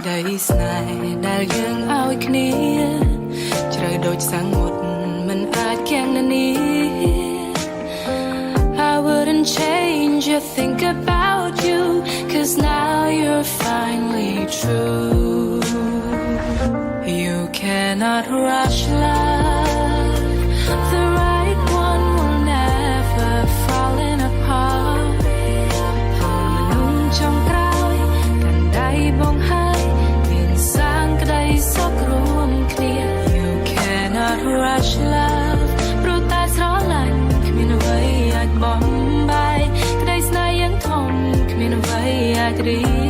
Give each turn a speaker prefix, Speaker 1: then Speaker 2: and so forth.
Speaker 1: đầy snaiដែលយើងឲ្យគ្នាជ្រៅដូចសង្មុតមិនអាចគាំងនានា I wouldn't change a thing about you cause now you're finally true You cannot rush love The right one will never fall in apart មនុស្សចុងក្រោយកាន់ដៃបងហើយមានសាងក្តីសុខរួមគ្នា You cannot rush love ព្រោះតែស្រឡាញ់គ្មានអ្វីអាចបំបែកក្តីស្នេហ៍យ៉ាងធំគ្មានអ្វីអាចរី